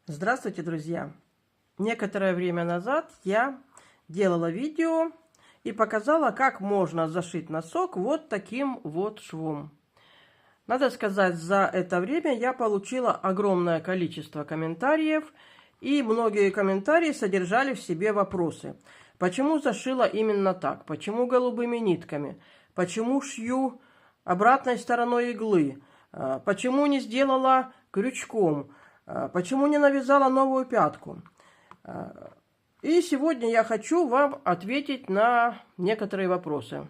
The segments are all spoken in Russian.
Здравствуйте, друзья! Некоторое время назад я делала видео и показала, как можно зашить носок вот таким вот швом. Надо сказать, за это время я получила огромное количество комментариев, и многие комментарии содержали в себе вопросы. Почему зашила именно так? Почему голубыми нитками? Почему шью обратной стороной иглы? Почему не сделала крючком? Почему не навязала новую пятку? И сегодня я хочу вам ответить на некоторые вопросы.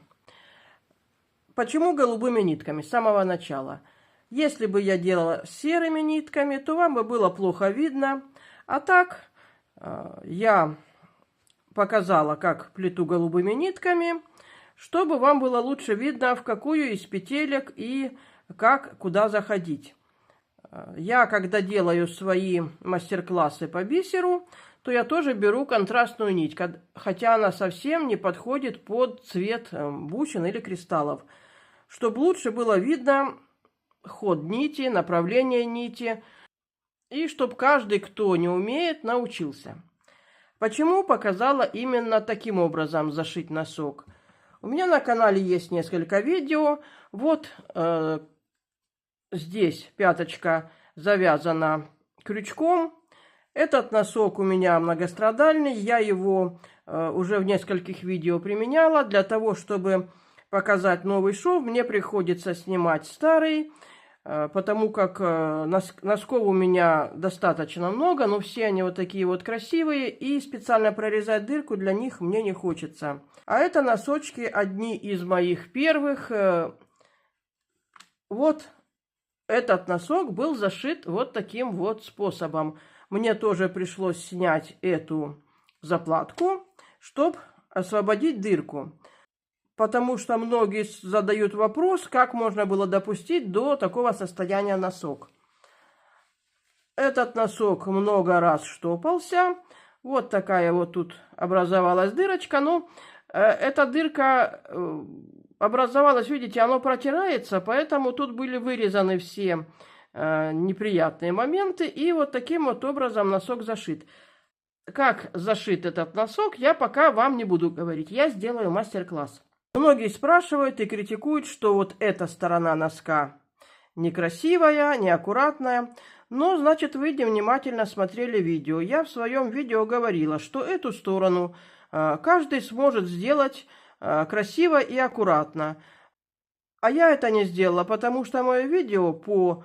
Почему голубыми нитками с самого начала? Если бы я делала серыми нитками, то вам бы было плохо видно. А так я показала, как плету голубыми нитками, чтобы вам было лучше видно, в какую из петелек и как, куда заходить. Я, когда делаю свои мастер-классы по бисеру, то я тоже беру контрастную нить, хотя она совсем не подходит под цвет бусин или кристаллов, чтобы лучше было видно ход нити, направление нити, и чтобы каждый, кто не умеет, научился. Почему показала именно таким образом зашить носок? У меня на канале есть несколько видео. Вот здесь пяточка завязана крючком. Этот носок у меня многострадальный. Я его уже в нескольких видео применяла. Для того, чтобы показать новый шов, мне приходится снимать старый, потому как носков у меня достаточно много, но все они вот такие вот красивые, и специально прорезать дырку для них мне не хочется. А это носочки одни из моих первых. Вот этот носок был зашит вот таким вот способом. Мне тоже пришлось снять эту заплатку, чтобы освободить дырку. Потому что многие задают вопрос, как можно было допустить до такого состояния носок. Этот носок много раз штопался. Вот такая вот тут образовалась дырочка. Но эта дырка образовалась, видите, оно протирается, поэтому тут были вырезаны все неприятные моменты. И вот таким вот образом носок зашит. Как зашит этот носок, я пока вам не буду говорить. Я сделаю мастер-класс. Многие спрашивают и критикуют, что вот эта сторона носка некрасивая, неаккуратная. Но, значит, вы невнимательно смотрели видео. Я в своем видео говорила, что эту сторону каждый сможет сделать красиво и аккуратно. А я это не сделала, потому что мое видео по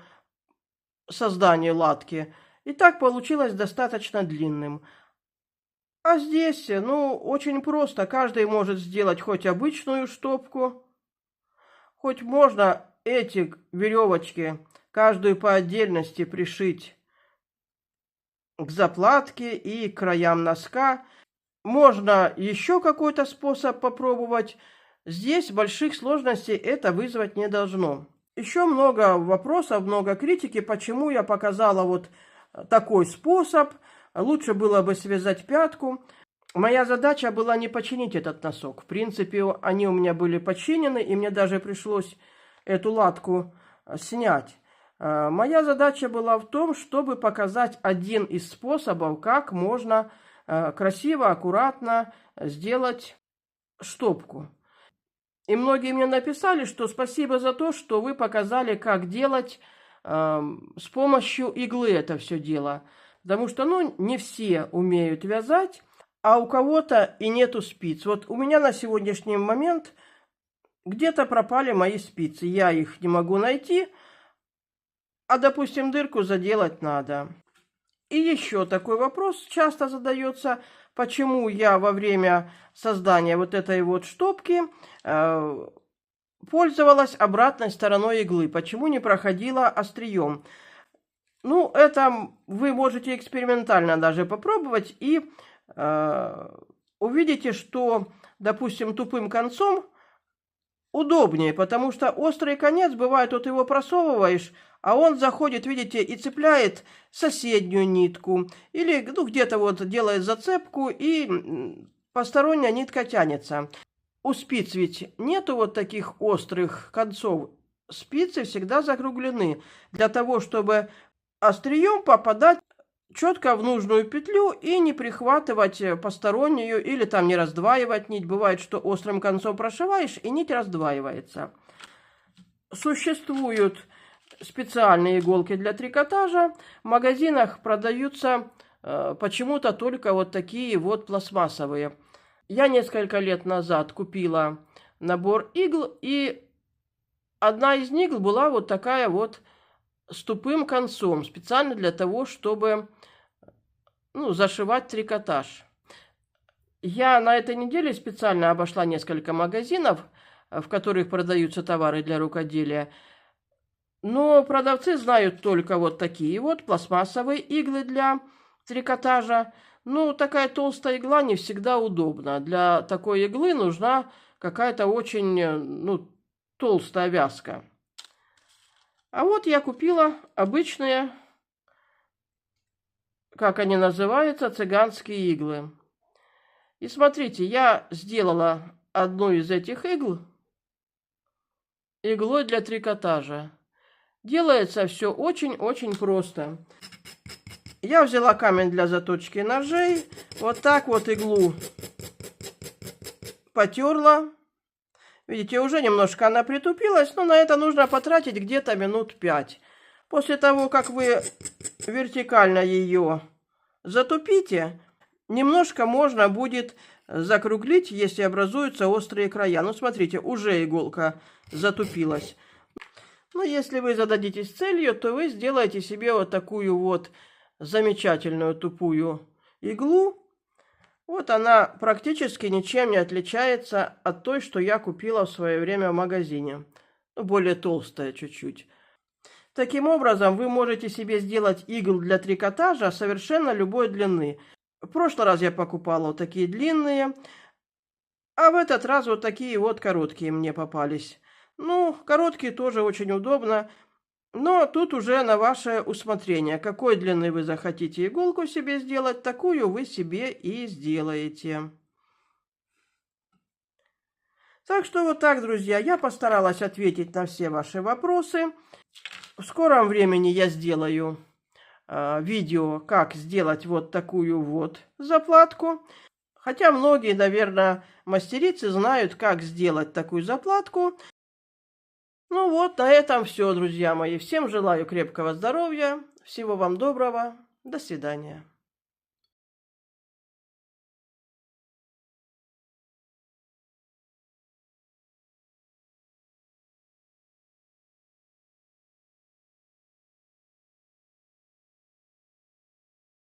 созданию латки и так получилось достаточно длинным. А здесь, ну, очень просто. Каждый может сделать хоть обычную штопку, хоть можно эти веревочки, каждую по отдельности пришить к заплатке и к краям носка. Можно еще какой-то способ попробовать. Здесь больших сложностей это вызвать не должно. Еще много вопросов, много критики, почему я показала вот такой способ. Лучше было бы связать пятку. Моя задача была не починить этот носок. В принципе, они у меня были починены, и мне даже пришлось эту латку снять. Моя задача была в том, чтобы показать один из способов, как можно красиво, аккуратно сделать штопку. И многие мне написали, что спасибо за то, что вы показали, как делать с помощью иглы это все дело. Потому что, ну, не все умеют вязать, а у кого-то и нету спиц. Вот у меня на сегодняшний момент где-то пропали мои спицы. Я их не могу найти, а, допустим, дырку заделать надо. И еще такой вопрос часто задается, почему я во время создания вот этой вот штопки пользовалась обратной стороной иглы, почему не проходила острием. Ну, это вы можете экспериментально даже попробовать и увидите, что, допустим, тупым концом удобнее, потому что острый конец, бывает, вот его просовываешь, а он заходит, видите, и цепляет соседнюю нитку. Или ну, где-то вот делает зацепку, и посторонняя нитка тянется. У спиц ведь нету вот таких острых концов. Спицы всегда закруглены для того, чтобы острием попадать четко в нужную петлю и не прихватывать постороннюю или там не раздваивать нить. Бывает, что острым концом прошиваешь, и нить раздваивается. Существуют специальные иголки для трикотажа. В магазинах продаются почему-то только вот такие вот пластмассовые. Я несколько лет назад купила набор игл, и одна из игл была вот такая вот с тупым концом, специально для того, чтобы зашивать трикотаж. Я на этой неделе специально обошла несколько магазинов, в которых продаются товары для рукоделия. Но продавцы знают только вот такие вот пластмассовые иглы для трикотажа. Ну, такая толстая игла не всегда удобна. Для такой иглы нужна какая-то очень, толстая вязка. А вот я купила обычные, как они называются, цыганские иглы. И смотрите, я сделала одну из этих игл иглой для трикотажа. Делается все очень-очень просто. Я взяла камень для заточки ножей, вот так вот иглу потерла. Видите, уже немножко она притупилась, но на это нужно потратить где-то минут 5. После того, как вы вертикально ее затупите, немножко можно будет закруглить, если образуются острые края. Ну, смотрите, уже иголка затупилась. Но если вы зададитесь целью, то вы сделаете себе вот такую вот замечательную тупую иглу. Вот она практически ничем не отличается от той, что я купила в свое время в магазине. Более толстая чуть-чуть. Таким образом, вы можете себе сделать игл для трикотажа совершенно любой длины. В прошлый раз я покупала вот такие длинные, а в этот раз вот такие вот короткие мне попались. Ну, короткие тоже очень удобно, но тут уже на ваше усмотрение. Какой длины вы захотите иголку себе сделать, такую вы себе и сделаете. Так что вот так, друзья, я постаралась ответить на все ваши вопросы. В скором времени я сделаю видео, как сделать вот такую вот заплатку. Хотя многие, наверное, мастерицы знают, как сделать такую заплатку. Ну вот, на этом все, друзья мои. Всем желаю крепкого здоровья, всего вам доброго, до свидания.